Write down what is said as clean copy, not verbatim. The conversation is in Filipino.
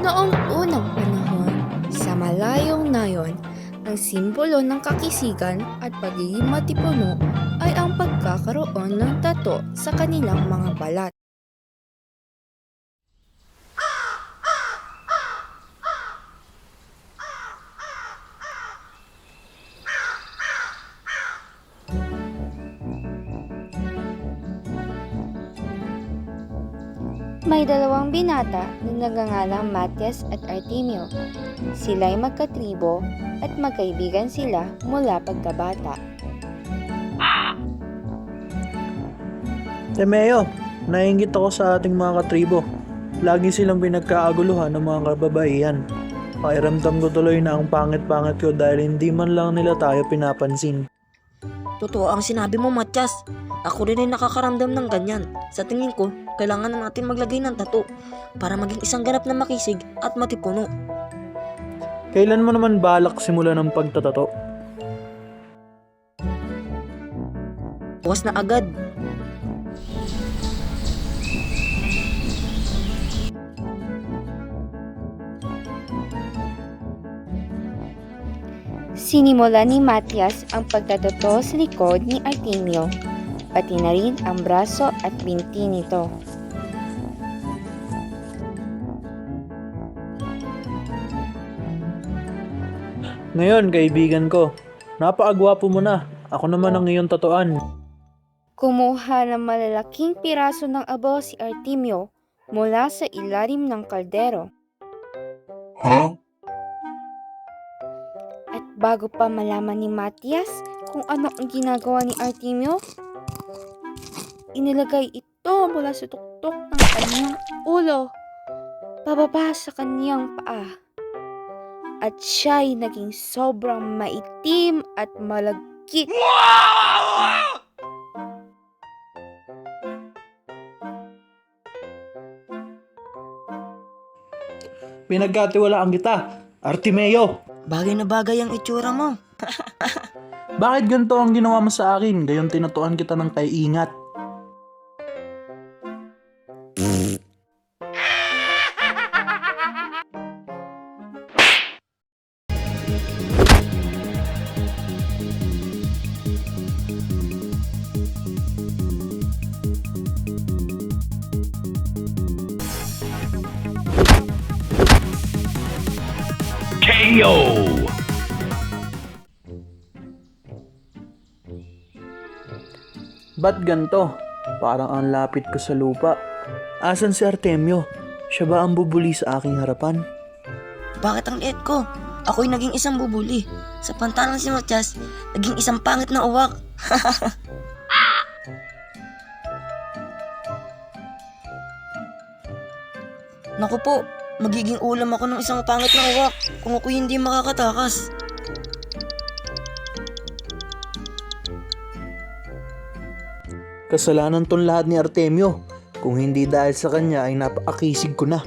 Noong unang panahon, sa malayong nayon, ang simbolo ng kakisigan at pagiging matipuno ay ang pagkakaroon ng tato sa kanilang mga balat. May dalawang binata na nagngangalang Matias at Artemio. Sila'y magkatribo at magkaibigan sila mula pagkabata. Temeo, naiingit ako sa ating mga katribo. Lagi silang pinagkaaguluhan ng mga kababaihan. Pakiramdam ko tuloy na ang pangit-pangit ko dahil hindi man lang nila tayo pinapansin. Totoo ang sinabi mo, Matyas. Ako rin ay nakakaramdam ng ganyan. Sa tingin ko, kailangan na natin maglagay ng tato para maging isang ganap na makisig at matipuno. Kailan mo naman balak simulan ng pagtatato? Bukas na agad. Sinimula ni Matias ang pagtatato sa likod ni Artemio, pati na rin ang braso at binti nito. Ngayon, kaibigan ko, napakagwapo mo na. Ako naman ang iyong tatuan. Kumuha ng malalaking piraso ng abo si Artemio mula sa ilalim ng kaldero. At bago pa malaman ni Matias kung ano ang ginagawa ni Artemio, inilagay ito mula sa tuktok ng kanyang ulo, pababa sa kanyang paa. At siya'y naging sobrang maitim at malagkit. Pinagkatiwalaan kita, Artemio. Bagay na bagay ang itsura mo. Bakit ganito ang ginawa mo sa akin? Gayon tinatuan kita ng kaiingat. KO! Ba't ganito? Parang ang lapit ko sa lupa. Asan si Artemio? Siya ba ang bubuli sa aking harapan? Bakit ang liit ko? Ako'y naging isang bubuli. Sa pantalang si Matyas, naging isang pangit na uwak. Naku po, magiging ulam ako ng isang pangit na uwak kung ako'y hindi makakatakas. Kasalanan tong lahat ni Artemio. Kung hindi dahil sa kanya ay napakisig ko na.